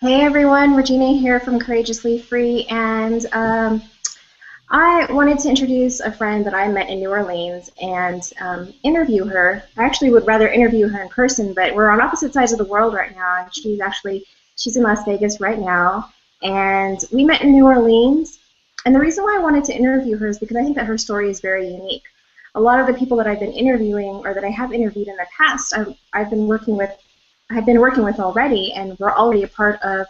Hey everyone, Regina here from Courageously Free, and I wanted to introduce a friend that I met in New Orleans and interview her. I actually would rather interview her in person, but we're on opposite sides of the world right now, and she's in Las Vegas right now, and we met in New Orleans. And the reason why I wanted to interview her is because I think that her story is very unique. A lot of the people that I've been interviewing or that I have interviewed in the past, I've been working with already, and we're already a part of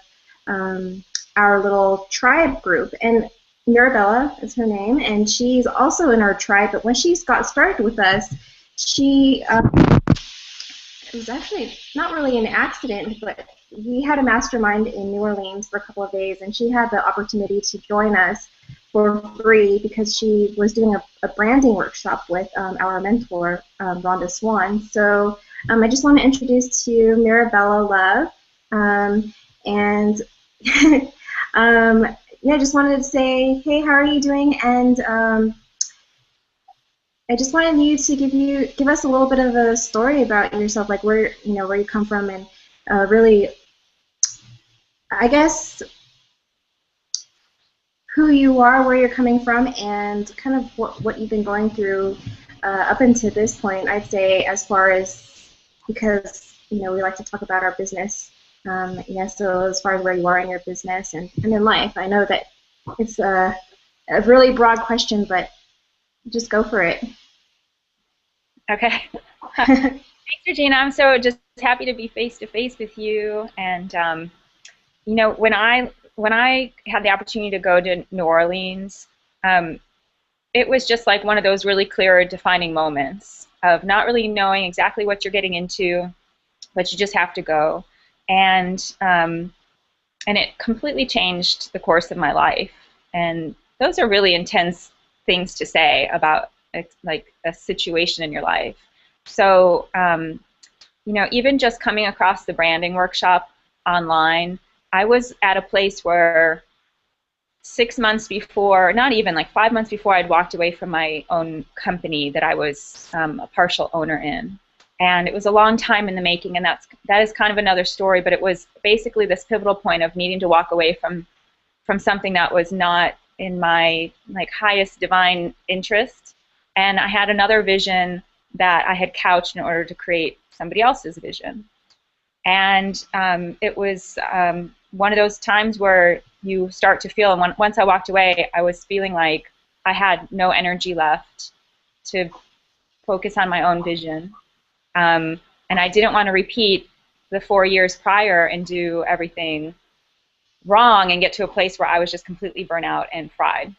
our little tribe group. And Mirabella is her name, and she's also in our tribe. But when she got started with us, she it was actually not really an accident, but we had a mastermind in New Orleans for a couple of days, and she had the opportunity to join us for free because she was doing a branding workshop with our mentor, Rhonda Swan. So I just want to introduce to you Mirabella Love. And yeah, I just wanted to say, hey, how are you doing? And I just wanted you to give us a little bit of a story about yourself, like where you come from, and really, I guess, who you are, where you're coming from, and kind of what you've been going through up until this point. I'd say, as far as, because we like to talk about our business. Yeah, so as far as where you are in your business and in life, I know that it's a really broad question, but just go for it. Okay. Thanks, Regina. I'm so just happy to be face to face with you. And when I had the opportunity to go to New Orleans, um, it was just like one of those really clear defining moments of not really knowing exactly what you're getting into, but you just have to go. And it completely changed the course of my life. And those are really intense things to say about like a situation in your life. So, even just coming across the branding workshop online, I was at a place where 6 months before, not even like 5 months before, I'd walked away from my own company that I was a partial owner in. And it was a long time in the making, and that is kind of another story. But it was basically this pivotal point of needing to walk away from something that was not in my like highest divine interest. And I had another vision that I had couched in order to create somebody else's vision. And it was one of those times where you start to feel, and once I walked away, I was feeling like I had no energy left to focus on my own vision. And I didn't want to repeat the 4 years prior and do everything wrong and get to a place where I was just completely burnt out and fried.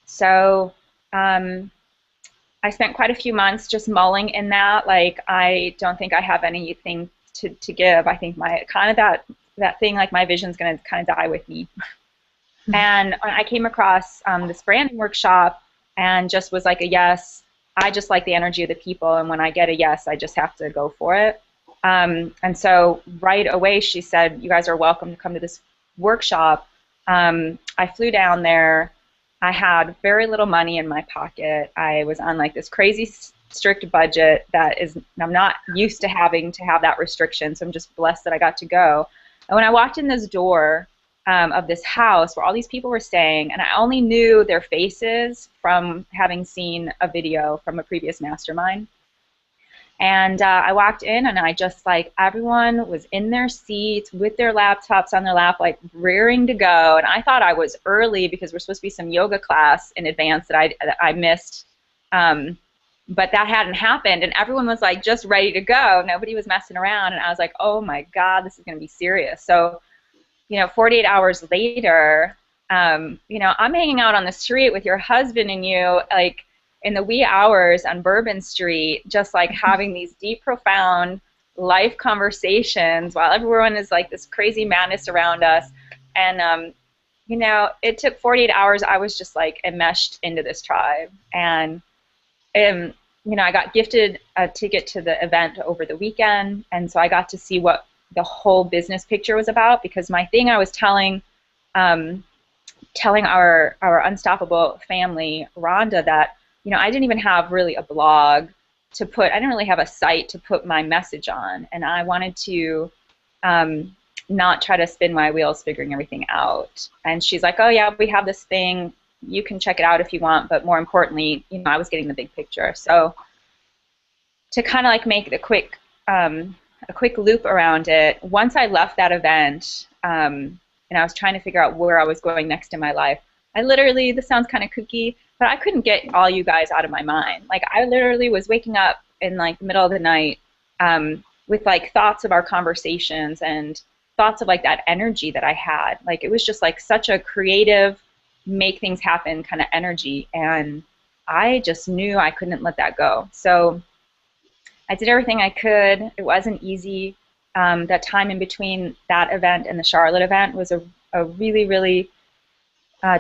So um, I spent quite a few months just mulling in that. Like, I don't think I have anything to give. I think my kind of that thing, like my vision's going to kind of die with me. And I came across this branding workshop and just was like a yes. I just like the energy of the people, and when I get a yes, I just have to go for it. And so right away she said, "You guys are welcome to come to this workshop." I flew down there. I had very little money in my pocket. I was on like this crazy strict budget that is, I'm not used to having to have that restriction, so I'm just blessed that I got to go. And when I walked in this door of this house where all these people were staying, and I only knew their faces from having seen a video from a previous mastermind. And I walked in, and I just, like, everyone was in their seats with their laptops on their lap, like rearing to go. And I thought I was early because we're supposed to be some yoga class in advance that I missed. But that hadn't happened, and everyone was like just ready to go. Nobody was messing around, and I was like, oh my God, this is going to be serious. So 48 hours later, I'm hanging out on the street with your husband and you, like in the wee hours on Bourbon Street, just like having these deep, profound life conversations while everyone is like this crazy madness around us. And, it took 48 hours. I was just like enmeshed into this tribe. And, I got gifted a ticket to the event over the weekend. And so I got to see what the whole business picture was about, because my thing I was telling our unstoppable family, Rhonda, that I didn't even have really a blog to put. I didn't really have a site to put my message on, and I wanted to not try to spin my wheels figuring everything out. And she's like, oh yeah, we have this thing, you can check it out if you want, but more importantly, you know, I was getting the big picture. So to kind of like make the a quick loop around it, once I left that event, and I was trying to figure out where I was going next in my life, I literally, this sounds kind of kooky, but I couldn't get all you guys out of my mind. Like, I literally was waking up in like the middle of the night with like thoughts of our conversations and thoughts of like that energy that I had. Like, it was just like such a creative, make things happen kind of energy, and I just knew I couldn't let that go. So I did everything I could. It wasn't easy. That time in between that event and the Charlotte event was a really, really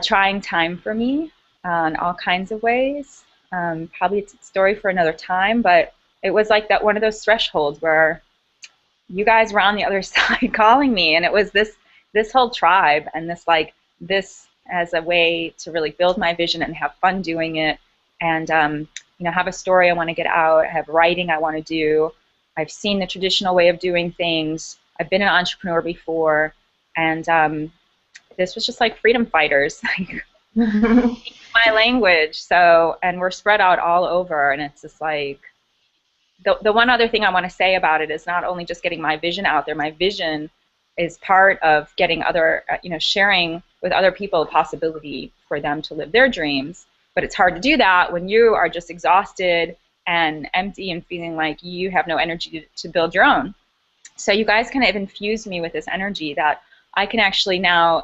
trying time for me in all kinds of ways. Probably it's a story for another time, but it was like that one of those thresholds where you guys were on the other side calling me, and it was this whole tribe, and this as a way to really build my vision and have fun doing it, and you know, have a story I want to get out, have writing I want to do. I've seen the traditional way of doing things. I've been an entrepreneur before, and this was just like freedom fighters, like my language. So, and we're spread out all over, and it's just like, the one other thing I want to say about it is not only just getting my vision out there, my vision is part of getting other, you know, sharing with other people the possibility for them to live their dreams. But it's hard to do that when you are just exhausted and empty and feeling like you have no energy to build your own. So you guys kind of infused me with this energy that I can actually now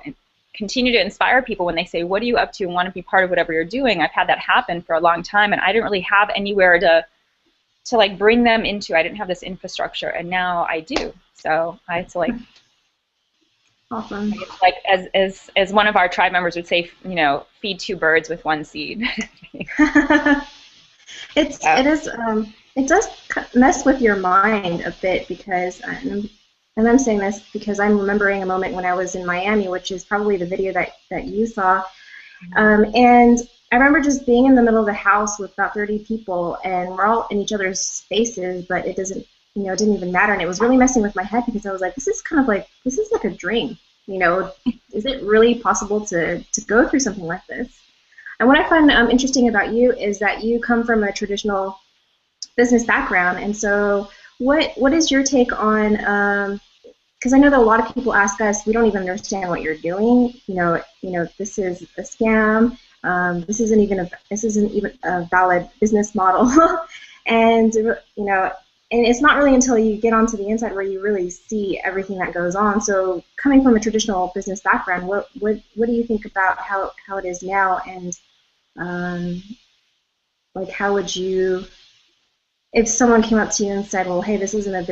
continue to inspire people when they say, what are you up to, and want to be part of whatever you're doing. I've had that happen for a long time, and I didn't really have anywhere to like bring them into. I didn't have this infrastructure, and now I do. So I had to like, awesome. Like as one of our tribe members would say, you know, feed two birds with one seed. It does mess with your mind a bit, because, and I'm saying this because I'm remembering a moment when I was in Miami, which is probably the video that you saw, and I remember just being in the middle of the house with about 30 people, and we're all in each other's spaces, but it doesn't, you know, it didn't even matter, and it was really messing with my head, because I was like, this is like a dream, you know, is it really possible to go through something like this? And what I find interesting about you is that you come from a traditional business background, and so what is your take on, because I know that a lot of people ask us, we don't even understand what you're doing, you know, this is a scam. This isn't even a valid business model, and you know, and it's not really until you get onto the inside where you really see everything that goes on. So, coming from a traditional business background, what do you think about how it is now, and like, how would you, if someone came up to you and said, well, hey, this isn't a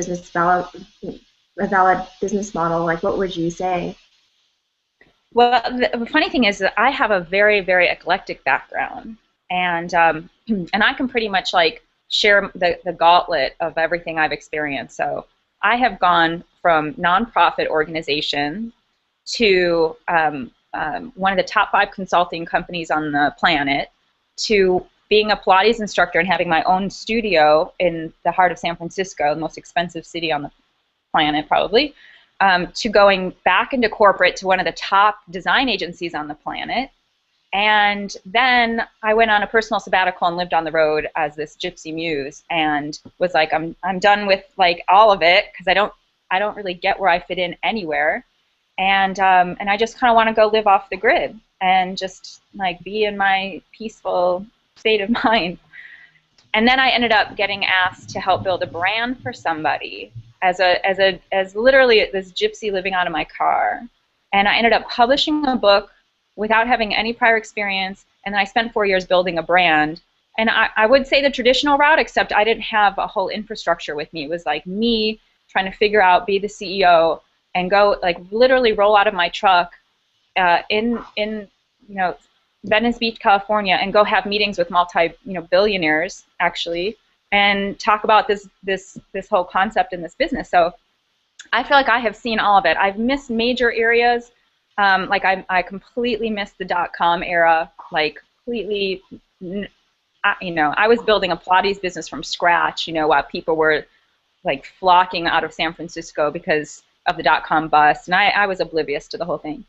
valid business model, like, what would you say? Well, the funny thing is that I have a very, very eclectic background, and I can pretty much like share the gauntlet of everything I've experienced. So I have gone from nonprofit organization to one of the top 5 consulting companies on the planet, to being a Pilates instructor and having my own studio in the heart of San Francisco, the most expensive city on the planet probably, to going back into corporate to one of the top design agencies on the planet. And then I went on a personal sabbatical and lived on the road as this gypsy muse, and was like, I'm done with like all of it, because I don't really get where I fit in anywhere, and I just kind of want to go live off the grid and just like be in my peaceful state of mind. And then I ended up getting asked to help build a brand for somebody as literally this gypsy living out of my car. And I ended up publishing a book without having any prior experience, and then I spent 4 years building a brand. And I would say the traditional route, except I didn't have a whole infrastructure with me. It was like me trying to figure out, be the CEO, and go like literally roll out of my truck in you know, Venice Beach, California, and go have meetings with billionaires actually, and talk about this whole concept in this business. So I feel like I have seen all of it. I've missed major areas. Like I completely missed the .com era. Like completely, you know, I was building a Pilates business from scratch. You know, while people were like flocking out of San Francisco because of the dot-com bust, and I was oblivious to the whole thing.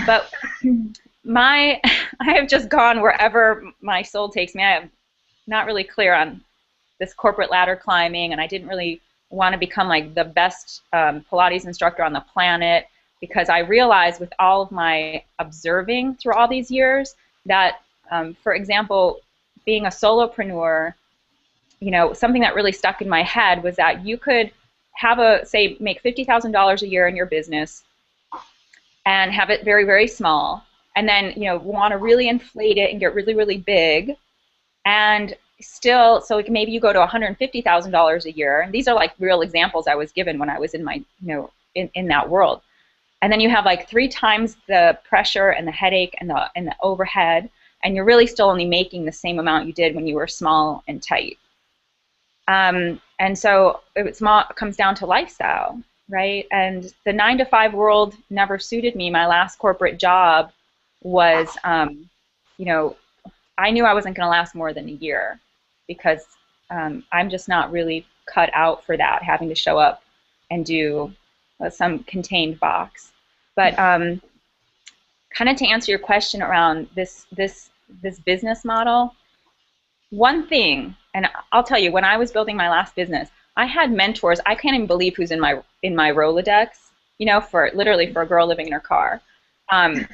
But I have just gone wherever my soul takes me. I am not really clear on this corporate ladder climbing, and I didn't really want to become like the best Pilates instructor on the planet, because I realized with all of my observing through all these years that, for example, being a solopreneur, you know, something that really stuck in my head was that you could have say, make $50,000 a year in your business and have it very, very small, and then, you know, want to really inflate it and get really, really big, and still, so maybe you go to $150,000 a year, and these are like real examples I was given when I was in my, you know, in that world, and then you have like 3 times the pressure and the headache and the overhead, and you're really still only making the same amount you did when you were small and tight. And so it comes down to lifestyle, right? And the 9-to-5 world never suited me. My last corporate job was, you know, I knew I wasn't going to last more than a year, because I'm just not really cut out for that, having to show up and do some contained box. But kind of to answer your question around this business model, one thing, and I'll tell you, when I was building my last business, I had mentors. I can't even believe who's in my Rolodex, you know, literally for a girl living in her car. And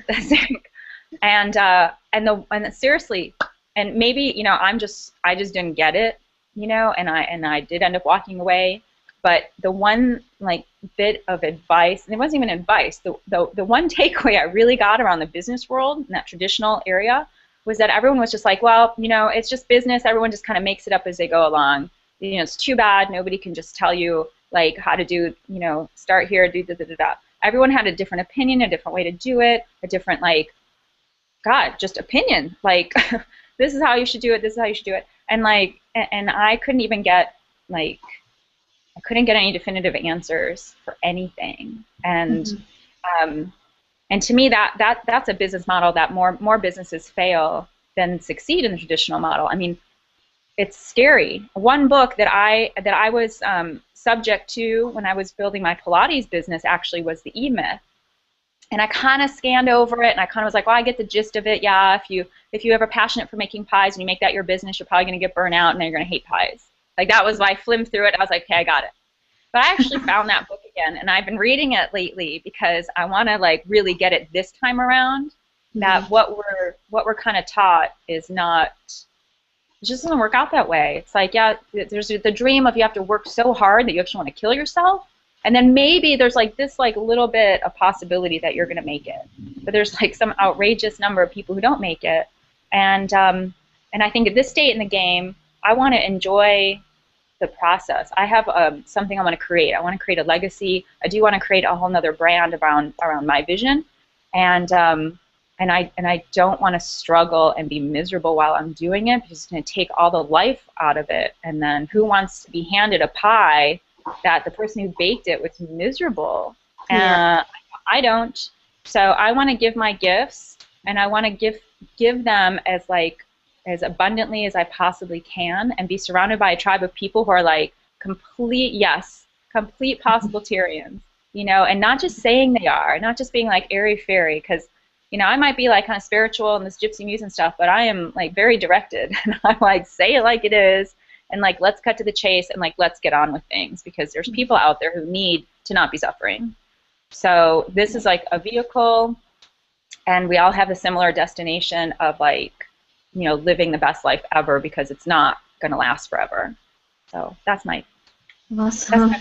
seriously, and maybe, you know, I just didn't get it, you know, and I did end up walking away. But the one like bit of advice, and it wasn't even advice, the one takeaway I really got around the business world in that traditional area was that everyone was just like, well, you know, it's just business. Everyone just kind of makes it up as they go along. You know, it's too bad nobody can just tell you like how to do, you know, start here, do da da da da. Everyone had a different opinion, a different way to do it, a different like, God, just opinion. Like, this is how you should do it. This is how you should do it. And like, and I couldn't even get like, I couldn't get any definitive answers for anything. And and to me, that's a business model that more businesses fail than succeed in the traditional model. I mean, it's scary. One book that I was subject to when I was building my Pilates business actually was the E-Myth. And I kind of scanned over it, and I kind of was like, well, I get the gist of it. Yeah, if you ever passionate for making pies and you make that your business, you're probably going to get burnt out, and then you're going to hate pies. Like, that was why I flimmed through it. I was like, okay, I got it. But I actually found that book again, and I've been reading it lately because I want to like really get it this time around. That what we're kind of taught is not. It just doesn't work out that way. It's like, yeah, there's the dream of you have to work so hard that you actually want to kill yourself. And then maybe there's like this like little bit of possibility that you're going to make it. But there's like some outrageous number of people who don't make it. And I think at this state in the game, I want to enjoy the process. I have something I want to create. I want to create a legacy. I do want to create a whole nother brand around my vision. And I don't want to struggle and be miserable while I'm doing it, because it's going to take all the life out of it. And then who wants to be handed a pie that the person who baked it was miserable? Yeah. I don't. So I want to give my gifts, and I want to give them as abundantly as I possibly can, and be surrounded by a tribe of people who are like complete possibilitarians, you know, and not just saying they are, not just being like airy-fairy, because, you know, I might be like kind of spiritual and this gypsy muse and stuff, but I am like very directed, and I'm like, say it like it is, and like, let's cut to the chase, and like, let's get on with things, because there's people out there who need to not be suffering. So this is like a vehicle, and we all have a similar destination of like, you know, living the best life ever, because it's not going to last forever. So that's my platform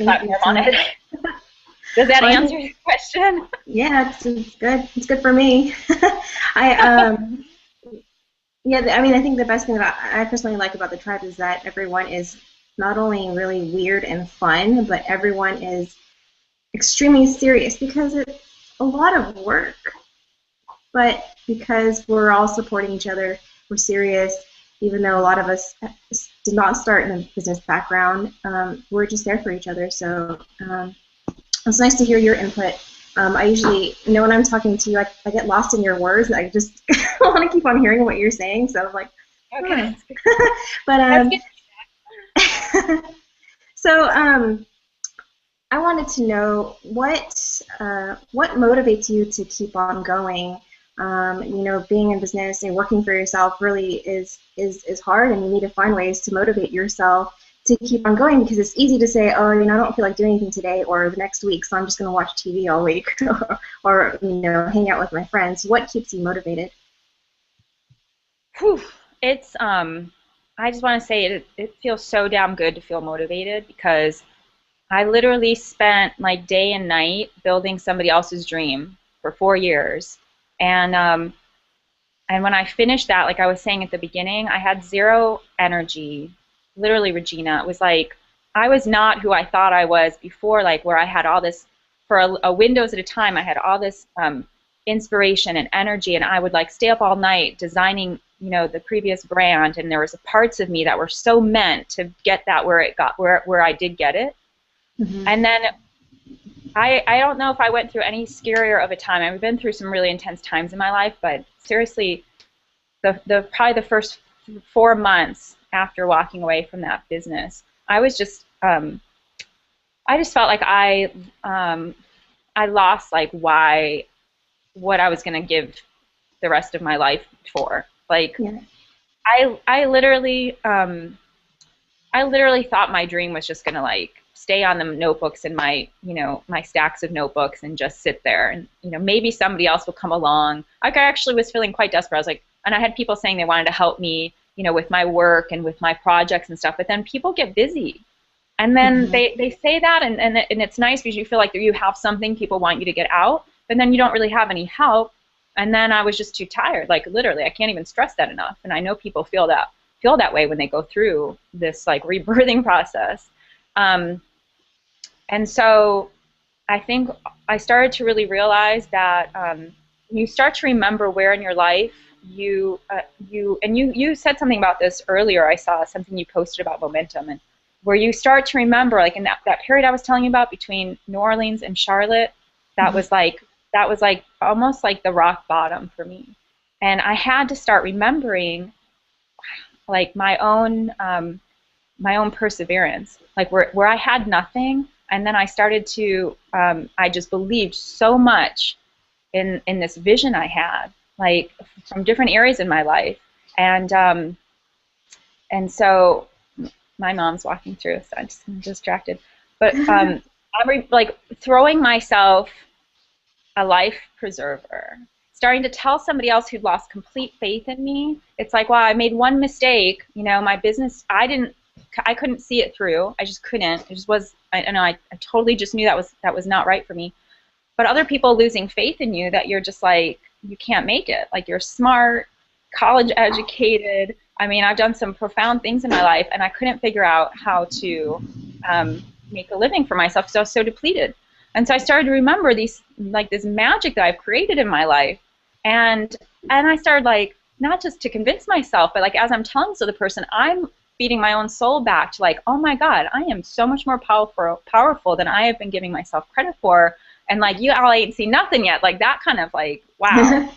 on it. Does that answer your question? Yeah, it's good. It's good for me. Yeah, I mean, I think the best thing I personally like about the tribe is that everyone is not only really weird and fun, but everyone is extremely serious, because it's a lot of work. But because we're all supporting each other, we're serious, even though a lot of us did not start in a business background. We're just there for each other. So it's nice to hear your input. I usually, you know, when I'm talking to you, I get lost in your words. I just want to keep on hearing what you're saying. So I'm like, okay. But so I wanted to know what motivates you to keep on going. Being in business and working for yourself really is hard, and you need to find ways to motivate yourself to keep on going because it's easy to say, oh, I don't feel like doing anything today or the next week, so I'm just going to watch TV all week or hang out with my friends. What keeps you motivated? Whew. It's I just want to say it feels so damn good to feel motivated because I literally spent like day and night building somebody else's dream for 4 years. And and when I finished that, like I was saying at the beginning, I had zero energy. Literally, Regina, it was like I was not who I thought I was before, like where I had all this, for a windows at a time, I had all this inspiration and energy, and I would like stay up all night designing, the previous brand, and there was parts of me that were so meant to get that where it got, where I did get it. Mm-hmm. And then I don't know if I went through any scarier of a time. I've been through some really intense times in my life, but seriously, the probably the first 4 months after walking away from that business, I was just I just felt like I lost like what I was gonna give the rest of my life for. Like Yeah. I I literally thought my dream was just gonna like stay on the notebooks in my, my stacks of notebooks and just sit there, and maybe somebody else will come along. Like I actually was feeling quite desperate. I was like, and I had people saying they wanted to help me, with my work and with my projects and stuff. But then people get busy, and then Mm-hmm. they say that, and it's nice because you feel like you have something people want you to get out, but then you don't really have any help. And then I was just too tired. Like literally, I can't even stress that enough. And I know people feel that way when they go through this like rebirthing process. Um, and so I think I started to really realize that you start to remember where in your life you said something about this earlier. I saw something you posted about momentum, and where you start to remember, like in that period I was telling you about between New Orleans and Charlotte, that Mm-hmm. was like that was like almost like the rock bottom for me. And I had to start remembering like my own perseverance, like where I had nothing, and then I started to I just believed so much in this vision I had, like from different areas in my life, and so my mom's walking through, so I'm just distracted, but like throwing myself a life preserver. Starting to tell somebody else who'd lost complete faith in me, it's like, wow, I made one mistake. My business, I couldn't see it through. I just couldn't. It just was. I don't know. I totally just knew that was not right for me. But other people losing faith in you, that you're just like, you can't make it. Like you're smart, college educated. I mean, I've done some profound things in my life, and I couldn't figure out how to make a living for myself because I was so depleted. And so I started to remember these, like this magic that I've created in my life, and I started like not just to convince myself, but like as I'm telling this other person, I'm feeding my own soul back to like, oh my God, I am so much more powerful than I have been giving myself credit for, and like you all ain't seen nothing yet, like that kind of like wow.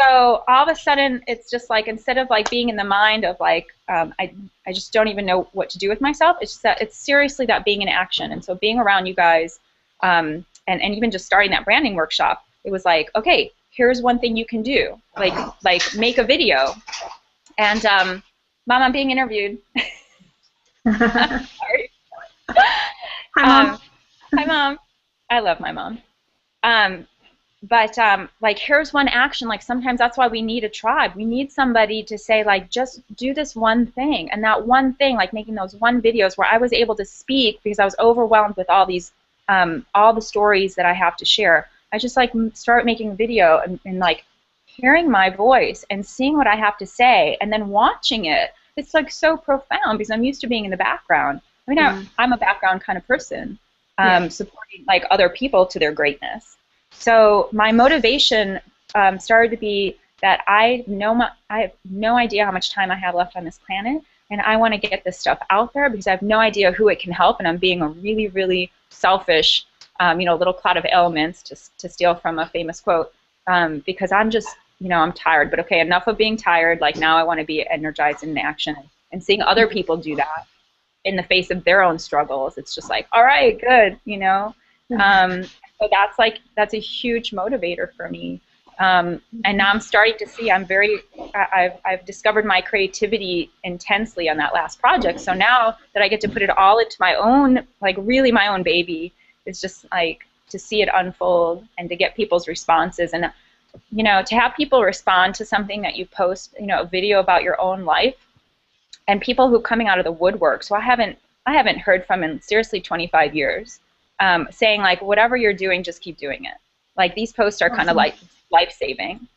So all of a sudden, it's just like instead of like being in the mind of like I just don't even know what to do with myself. It's just that it's seriously that being in action. And so being around you guys, and even just starting that branding workshop, it was like, okay, here's one thing you can do, like make a video. And Mom, I'm being interviewed. Sorry. Hi, Um, Mom. Hi, Mom. I love my mom. Um, but like here's one action. Like sometimes that's why we need a tribe. We need somebody to say like just do this one thing, and that one thing, like making those one videos where I was able to speak because I was overwhelmed with all the stories that I have to share. I just like start making a video, and like hearing my voice and seeing what I have to say and then watching it. It's like so profound because I'm used to being in the background. I mean, Yeah. I'm a background kind of person, Yeah. supporting like other people to their greatness. So my motivation started to be that I have no idea how much time I have left on this planet, and I want to get this stuff out there because I have no idea who it can help, and I'm being a really, really selfish, little cloud of elements, to steal from a famous quote, because I'm just, I'm tired. But okay, enough of being tired. Like now I want to be energized in action and seeing other people do that. in the face of their own struggles, it's just like, all right, good, you know. So that's a huge motivator for me. And now I'm starting to see I've discovered my creativity intensely on that last project. So now that I get to put it all into my own, like really my own baby, it's just like to see it unfold and to get people's responses, and you know, to have people respond to something that you post, you know, a video about your own life, and people who are coming out of the woodwork. So I haven't heard from in seriously 25 years, saying like, whatever you're doing, just keep doing it. Like these posts are kind of like life-saving,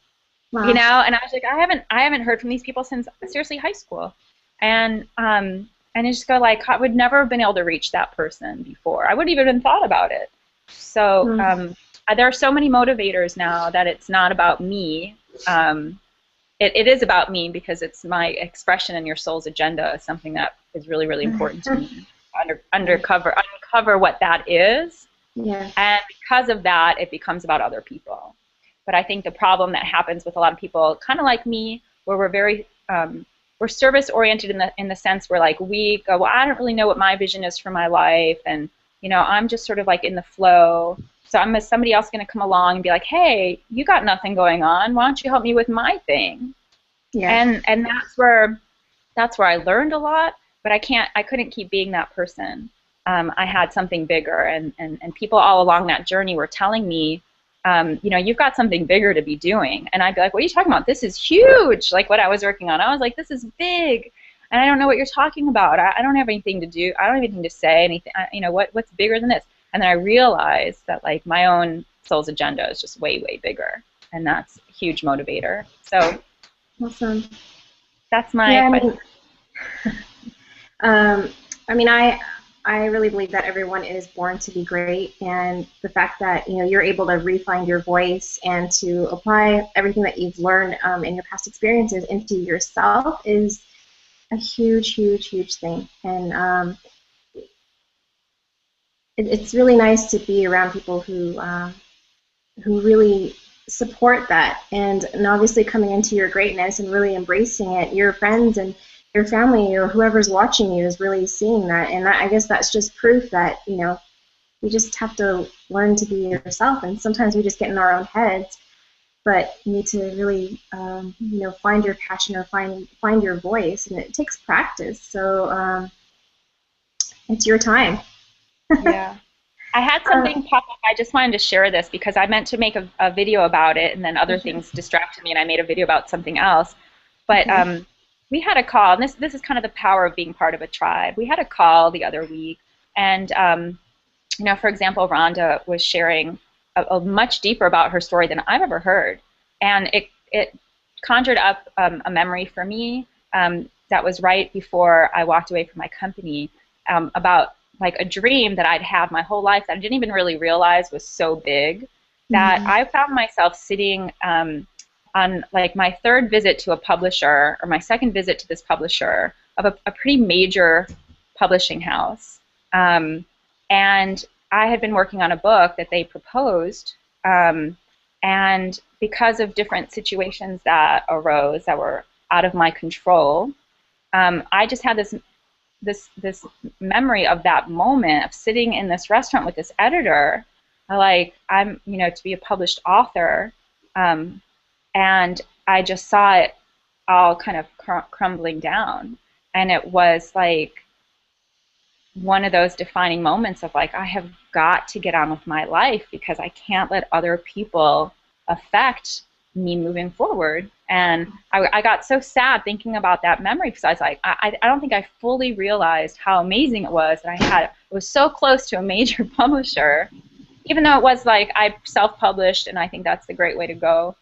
Wow. you know. And I was like, I haven't heard from these people since seriously high school, and I just go like, I would never have been able to reach that person before. I wouldn't even have thought about it. So there are so many motivators now that it's not about me. It is about me because it's my expression, and your soul's agenda is something that is really, really important to me. Uncover what that is. Yeah. And because of that, it becomes about other people. But I think the problem that happens with a lot of people, kind of like me, where we're very we're service oriented in the sense where like we go, well, I don't really know what my vision is for my life, and you know, I'm just sort of like in the flow. So somebody else going to come along and be like, hey, you got nothing going on. Why don't you help me with my thing? Yeah. And that's where I learned a lot. But I couldn't keep being that person. I had something bigger, and people all along that journey were telling me, you know, you've got something bigger to be doing. And I'd be like, what are you talking about? This is huge. Like what I was working on. I was like, this is big. And I don't know what you're talking about. I don't have anything to do. I don't have anything to say. Anything. You know, what's bigger than this? And then I realized that like my own soul's agenda is just way, way bigger, and that's a huge motivator. So Awesome. that's my. Yeah, I mean, I really believe that everyone is born to be great, and the fact that, you know, you're able to refine your voice and to apply everything that you've learned in your past experiences into yourself is a huge, huge, huge thing. And it's really nice to be around people who really support that, and obviously coming into your greatness and really embracing it. Your friends and your family or whoever's watching you is really seeing that, and I guess that's just proof that, you know, you just have to learn to be yourself, and sometimes we just get in our own heads, but you need to really you know, find your passion or find your voice, and it takes practice. So it's your time. Yeah. I had something pop up. I just wanted to share this because I meant to make a video about it, and then other things distracted me, and I made a video about something else. But we had a call, and this is kind of the power of being part of a tribe. We had a call the other week, and you know, for example, Rhonda was sharing a much deeper about her story than I've ever heard, and it conjured up a memory for me that was right before I walked away from my company, about like a dream that I'd had my whole life that I didn't even really realize was so big that I found myself sitting on like my third visit to a publisher, or my second visit to this publisher of a pretty major publishing house. And I had been working on a book that they proposed, and because of different situations that arose that were out of my control, I just had this memory of that moment of sitting in this restaurant with this editor, like I'm, you know, to be a published author, and I just saw it all kind of crumbling down, and it was like one of those defining moments of like, I have got to get on with my life because I can't let other people affect me moving forward. And I got so sad thinking about that memory because I was like, I don't think I fully realized how amazing it was that it was so close to a major publisher, even though it was like I self-published, and I think that's the great way to go,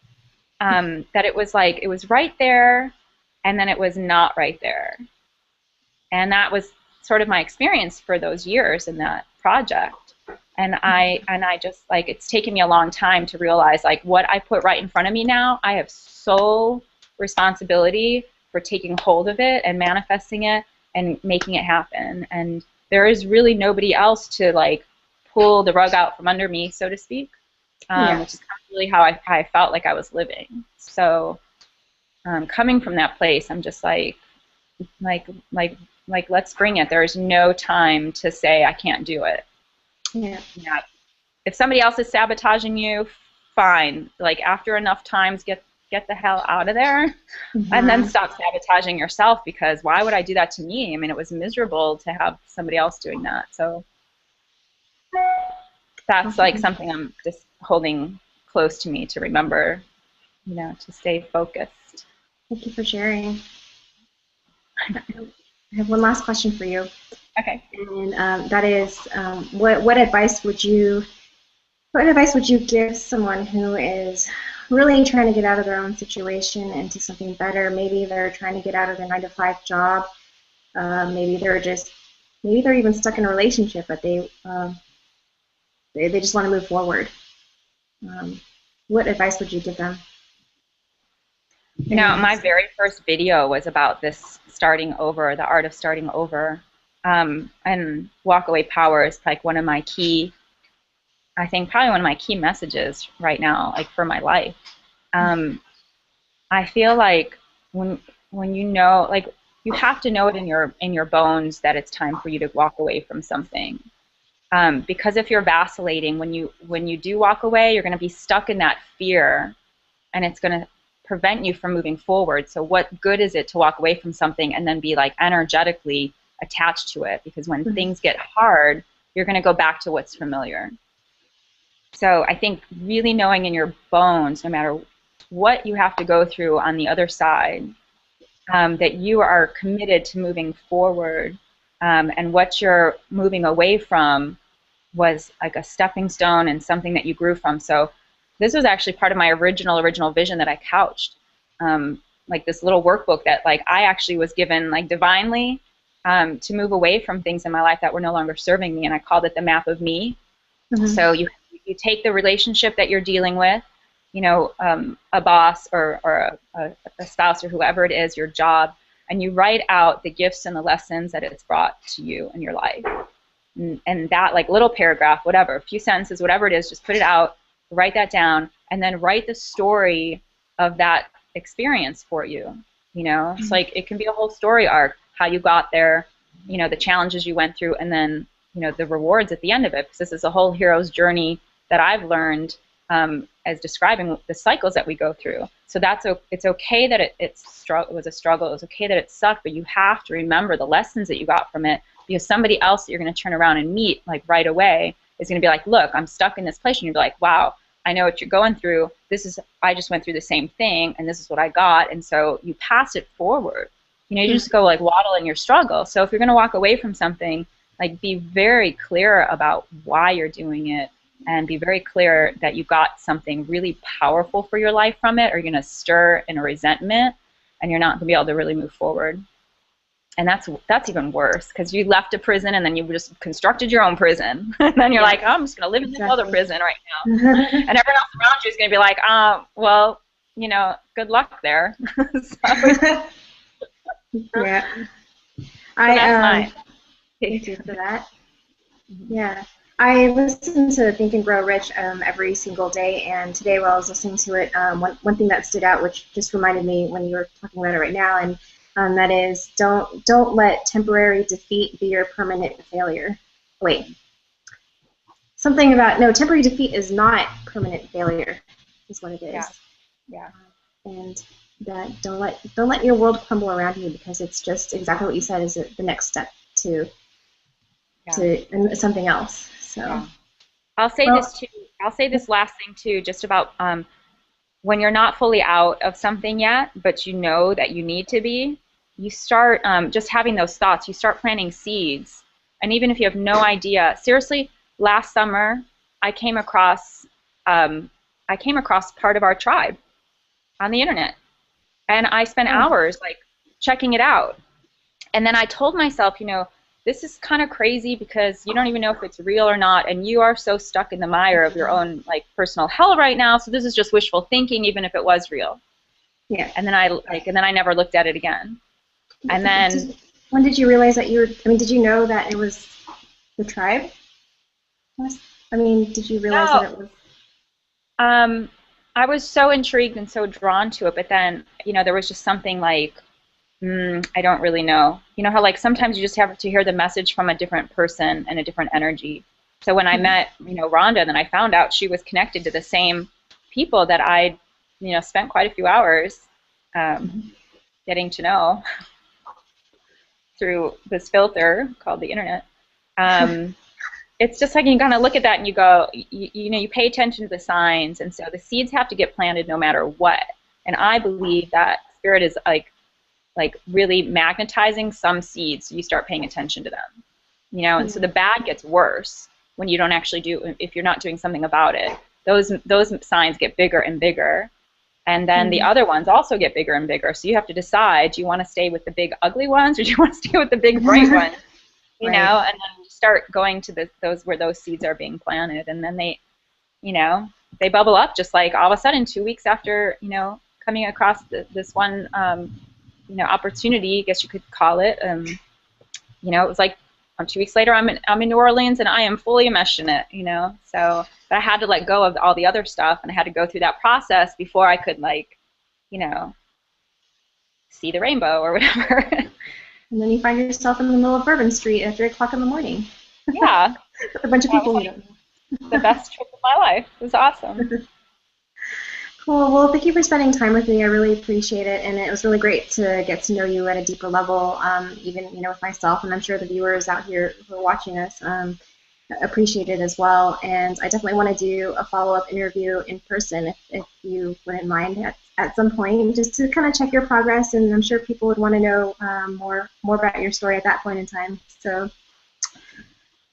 that it was like it was right there, and then it was not right there. And that was sort of my experience for those years in that project. And I just, like, it's taken me a long time to realize, like, what I put right in front of me now, I have sole responsibility for taking hold of it and manifesting it and making it happen. And there is really nobody else to, like, pull the rug out from under me, so to speak, which is kind of really how I felt like I was living. So coming from that place, I'm just like like, let's bring it. There's no time to say I can't do it. Yeah. Yeah. If somebody else is sabotaging you, fine. Like, after enough times, get the hell out of there, and then stop sabotaging yourself, because why would I do that to me? I mean, it was miserable to have somebody else doing that. So that's like something I'm just holding close to me to remember, you know, to stay focused. Thank you for sharing. I have one last question for you. Okay. And that is, what advice would you give someone who is really trying to get out of their own situation into something better? Maybe they're trying to get out of their 9-to-5 job. Maybe they're even stuck in a relationship, but they just want to move forward. What advice would you give them? You know, my very first video was about this starting over, the art of starting over. And walkaway power is like one of my key, I think probably one of my key messages right now, like for my life. I feel like when you know, like, you have to know it in your bones that it's time for you to walk away from something. Because if you're vacillating, when you do walk away, you're going to be stuck in that fear, and it's going to prevent you from moving forward. So what good is it to walk away from something and then be like energetically attached to it? Because when things get hard, you're going to go back to what's familiar. So I think really knowing in your bones, no matter what you have to go through on the other side, that you are committed to moving forward, and what you're moving away from was like a stepping stone and something that you grew from. So this was actually part of my original vision that I couched, like this little workbook that like I actually was given like divinely, to move away from things in my life that were no longer serving me, and I called it the map of me. So you take the relationship that you're dealing with, you know, a boss or a spouse or whoever it is, your job, and you write out the gifts and the lessons that it's brought to you in your life. And that like little paragraph, whatever, a few sentences, whatever it is, just put it out, write that down, and then write the story of that experience for you. You know, it's like it can be a whole story arc, how you got there, you know, the challenges you went through, and then, you know, the rewards at the end of it, because this is a whole hero's journey that I've learned, as describing the cycles that we go through. So it's okay that it was a struggle. It was okay that it sucked, but you have to remember the lessons that you got from it, because somebody else that you're going to turn around and meet like right away is going to be like, look, I'm stuck in this place, and you'll be like, wow, I know what you're going through. I just went through the same thing, and this is what I got. And so you pass it forward. You know, you just go like waddle in your struggle. So if you're going to walk away from something, like be very clear about why you're doing it, and be very clear that you got something really powerful for your life from it, or you're going to stir in a resentment, and you're not going to be able to really move forward. And that's even worse, because you left a prison and then you just constructed your own prison. And then you're like, oh, I'm just going to live in this other prison right now. And everyone else around you is going to be like, well, you know, good luck there. Yeah. Thank you for that. Yeah. I listen to Think and Grow Rich every single day, and today while I was listening to it, one thing that stood out, which just reminded me when you were talking about it right now, and that is don't let temporary defeat be your permanent failure. Wait, something about temporary defeat is not permanent failure, is what it is. Yeah. And that don't let your world crumble around you, because it's just exactly what you said is the next step to something else. So I'll say this too. I'll say this last thing too, just about when you're not fully out of something yet, but you know that you need to be. You start just having those thoughts. You start planting seeds, and even if you have no idea, seriously, last summer I came across part of our tribe on the internet, and I spent hours like checking it out, and then I told myself, you know, this is kind of crazy, because you don't even know if it's real or not, and you are so stuck in the mire of your own like personal hell right now. So this is just wishful thinking, even if it was real. Yeah. And then I never looked at it again. And then when did you realize that did you know that it was the tribe? Did you realize that it was? I was so intrigued and so drawn to it, but then, you know, there was just something like I don't really know. You know how like sometimes you just have to hear the message from a different person and a different energy. So when I met, Rhonda, then I found out she was connected to the same people that I, spent quite a few hours getting to know through this filter called the internet. Um, it's just like you kind of look at that and you go, you pay attention to the signs, and so the seeds have to get planted no matter what. And I believe that spirit is like really magnetizing some seeds, so you start paying attention to them, and so the bad gets worse when you don't actually do, if you're not doing something about it. Those signs get bigger and bigger, and then the other ones also get bigger and bigger. So you have to decide, do you want to stay with the big ugly ones, or do you want to stay with the big bright ones? And then you start going to those where those seeds are being planted, and then they bubble up, just like all of a sudden 2 weeks after coming across this one opportunity, I guess you could call it. It was like 2 weeks later, I'm in New Orleans, and I am fully enmeshed in it. So but I had to let go of all the other stuff, and I had to go through that process before I could see the rainbow or whatever. And then you find yourself in the middle of Bourbon Street at 3 o'clock in the morning. Yeah. With a bunch of people you don't know. The best trip of my life. It was awesome. Cool. Well, thank you for spending time with me. I really appreciate it, and it was really great to get to know you at a deeper level, even with myself, and I'm sure the viewers out here who are watching us appreciate it as well. And I definitely want to do a follow-up interview in person if you wouldn't mind at some point, just to kind of check your progress, and I'm sure people would want to know more about your story at that point in time. So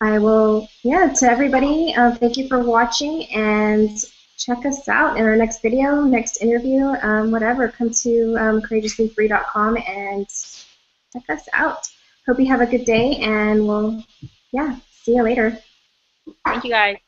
I will, to everybody, thank you for watching, and check us out in our next video, next interview, whatever. Come to courageouslyfree.com and check us out. Hope you have a good day, and we'll, see you later. Thank you, guys.